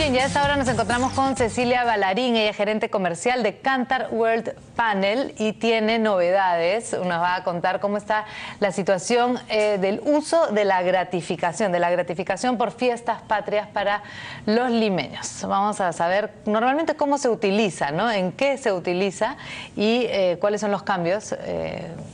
Bien, ya a esta hora nos encontramos con Cecilia Ballarín, ella es gerente comercial de Kantar World Panel y tiene novedades. Nos va a contar cómo está la situación del uso de la gratificación por fiestas patrias para los limeños. Vamos a saber normalmente cómo se utiliza, ¿no? En qué se utiliza y cuáles son los cambios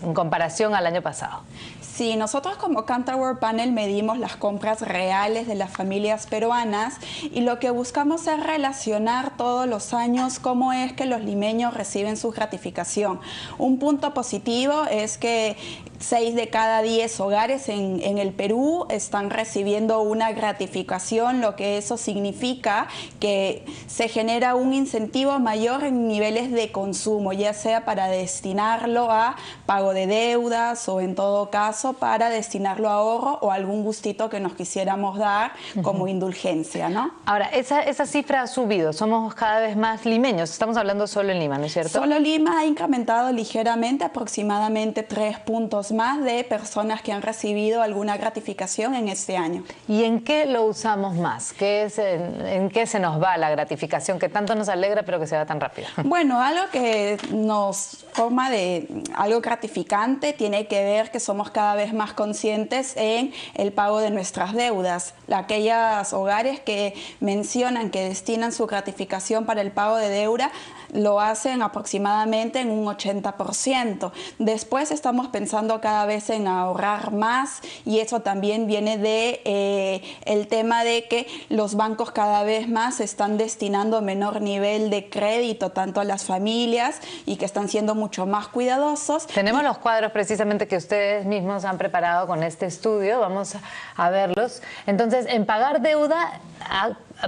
en comparación al año pasado. Sí, nosotros como Kantar World Panel medimos las compras reales de las familias peruanas y lo que buscamos es relacionar todos los años cómo es que los limeños reciben su gratificación. Un punto positivo es que 6 de cada 10 hogares en el Perú están recibiendo una gratificación, lo que eso significa que se genera un incentivo mayor en niveles de consumo, ya sea para destinarlo a pago de deudas o en todo caso para destinarlo a ahorro o algún gustito que nos quisiéramos dar como indulgencia, ¿no? Ahora, esa cifra ha subido, somos cada vez más limeños, estamos hablando solo en Lima, ¿no es cierto? Solo Lima ha incrementado ligeramente, aproximadamente 3 puntos más de personas que han recibido alguna gratificación en este año. ¿Y en qué lo usamos más? ¿En qué se nos va la gratificación que tanto nos alegra pero que se va tan rápido? Bueno, algo que nos forma de algo gratificante tiene que ver que somos cada vez más conscientes en el pago de nuestras deudas. Aquellos hogares que mencionan que destinan su gratificación para el pago de deuda lo hacen aproximadamente en un 80%. Después estamos pensando cada vez en ahorrar más y eso también viene de el tema de que los bancos cada vez más están destinando menor nivel de crédito tanto a las familias y que están siendo mucho más cuidadosos. Tenemos los cuadros precisamente que ustedes mismos han preparado con este estudio, vamos a verlos. Entonces, en pagar deuda,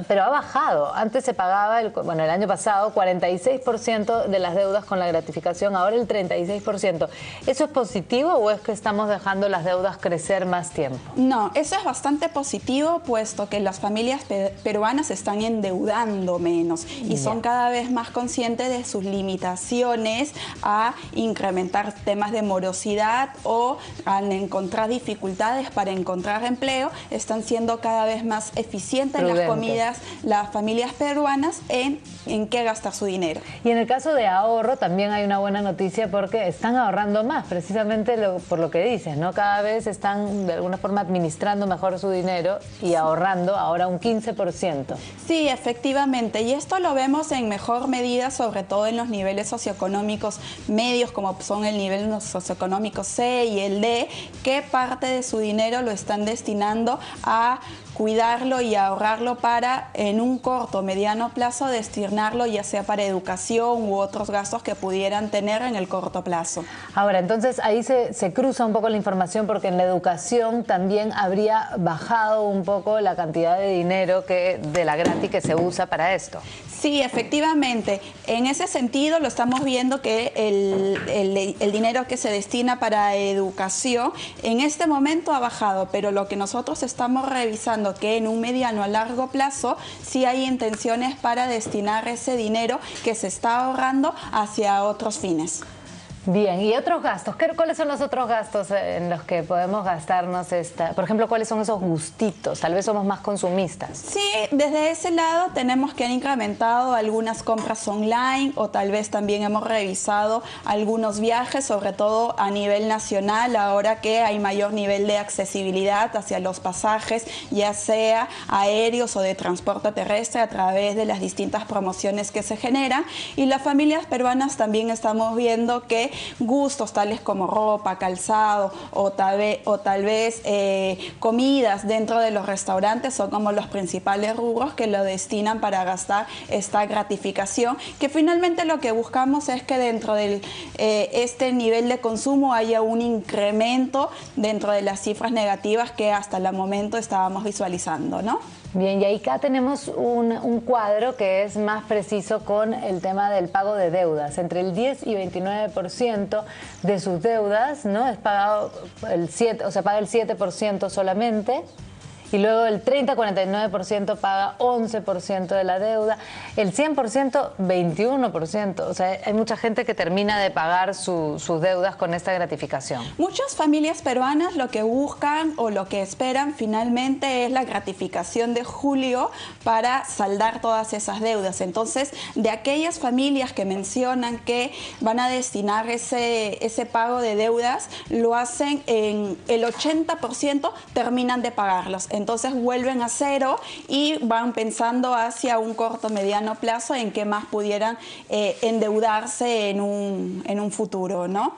pero ha bajado. Antes se pagaba, el año pasado, 46% de las deudas con la gratificación, ahora el 36%. ¿Eso es positivo o es que estamos dejando las deudas crecer más tiempo? No, eso es bastante positivo, puesto que las familias peruanas están endeudando menos y son cada vez más conscientes de sus limitaciones a incrementar temas de morosidad o al encontrar dificultades para encontrar empleo, están siendo cada vez más eficientes en las comidas las familias peruanas en qué gastar su dinero. Y en el caso de ahorro también hay una buena noticia porque están ahorrando más, precisamente por lo que dices, ¿no? Cada vez están de alguna forma administrando mejor su dinero y ahorrando ahora un 15%. Sí, efectivamente, y esto lo vemos en mejor medida, sobre todo en los niveles socioeconómicos medios, como son el nivel socioeconómico C y el D, que parte de su dinero lo están destinando a cuidarlo y ahorrarlo para, en un corto o mediano plazo, destinarlo ya sea para educación u otros gastos que pudieran tener en el corto plazo. Ahora, entonces ahí se cruza un poco la información porque en la educación también habría bajado un poco la cantidad de dinero de la gratis que se usa para esto. Sí, efectivamente. En ese sentido lo estamos viendo que el dinero que se destina para educación en este momento ha bajado, pero lo que nosotros estamos revisando que en un mediano a largo plazo sí hay intenciones para destinar ese dinero que se está ahorrando hacia otros fines. Bien, ¿y otros gastos? ¿Cuáles son los otros gastos en los que podemos gastarnos por ejemplo, cuáles son esos gustitos? Tal vez somos más consumistas. Sí, desde ese lado tenemos que han incrementado algunas compras online o tal vez también hemos revisado algunos viajes, sobre todo a nivel nacional, ahora que hay mayor nivel de accesibilidad hacia los pasajes, ya sea aéreos o de transporte terrestre a través de las distintas promociones que se generan. Y las familias peruanas también estamos viendo que gustos tales como ropa, calzado o tal vez comidas dentro de los restaurantes son como los principales rubros que lo destinan para gastar esta gratificación, que finalmente lo que buscamos es que dentro de este nivel de consumo haya un incremento dentro de las cifras negativas que hasta el momento estábamos visualizando, ¿no? Bien, y ahí acá tenemos un cuadro que es más preciso con el tema del pago de deudas. Entre el 10 y 29% de sus deudas, ¿no? Es pagado el 7%, o sea, paga el 7% solamente. y luego el 30-49% paga 11% de la deuda, el 100% 21%. O sea, hay mucha gente que termina de pagar sus deudas con esta gratificación. Muchas familias peruanas lo que buscan o lo que esperan finalmente es la gratificación de julio para saldar todas esas deudas. Entonces, de aquellas familias que mencionan que van a destinar ese pago de deudas, lo hacen en el 80%, terminan de pagarlos. Entonces vuelven a cero y van pensando hacia un corto mediano plazo en que más pudieran endeudarse en un futuro, ¿no?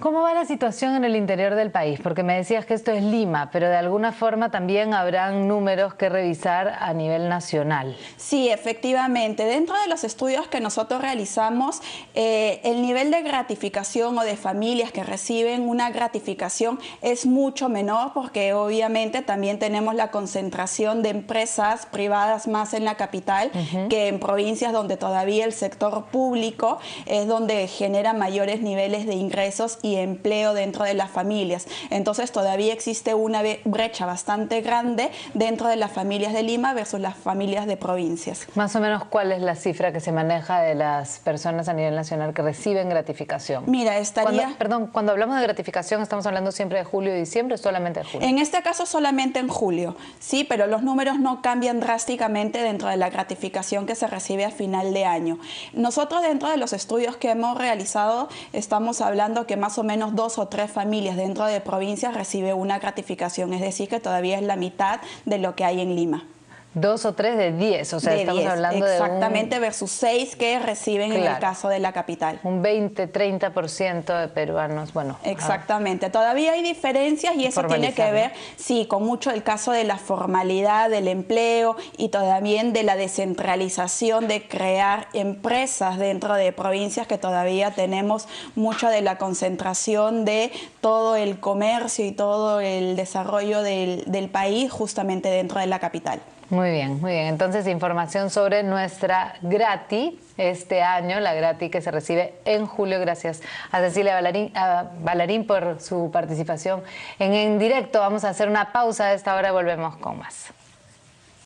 ¿Cómo va la situación en el interior del país? Porque me decías que esto es Lima, pero de alguna forma también habrán números que revisar a nivel nacional. Sí, efectivamente. Dentro de los estudios que nosotros realizamos, el nivel de gratificación o de familias que reciben una gratificación es mucho menor porque obviamente también tenemos la concentración de empresas privadas más en la capital que en provincias donde todavía el sector público es donde genera mayores niveles de ingresos y empleo dentro de las familias. Entonces todavía existe una brecha bastante grande dentro de las familias de Lima versus las familias de provincias. Más o menos, ¿cuál es la cifra que se maneja de las personas a nivel nacional que reciben gratificación? Mira, Cuando hablamos de gratificación, ¿estamos hablando siempre de julio y diciembre o solamente de julio? En este caso solamente en julio, sí, pero los números no cambian drásticamente dentro de la gratificación que se recibe a final de año. Nosotros dentro de los estudios que hemos realizado estamos hablando que más o menos 2 o 3 familias dentro de provincias recibe una gratificación, es decir, que todavía es la mitad de lo que hay en Lima. 2 o 3 de 10, o sea, estamos 10, hablando exactamente, versus 6 que reciben en el caso de la capital. Un 20-30% de peruanos, bueno. Exactamente, todavía hay diferencias y eso tiene que ver, sí, con mucho el caso de la formalidad del empleo y también de la descentralización de crear empresas dentro de provincias que todavía tenemos mucha de la concentración de todo el comercio y todo el desarrollo del país justamente dentro de la capital. Muy bien, muy bien. Entonces, información sobre nuestra grati este año, la grati que se recibe en julio. Gracias a Cecilia Ballarín por su participación en directo. Vamos a hacer una pausa a esta hora y volvemos con más.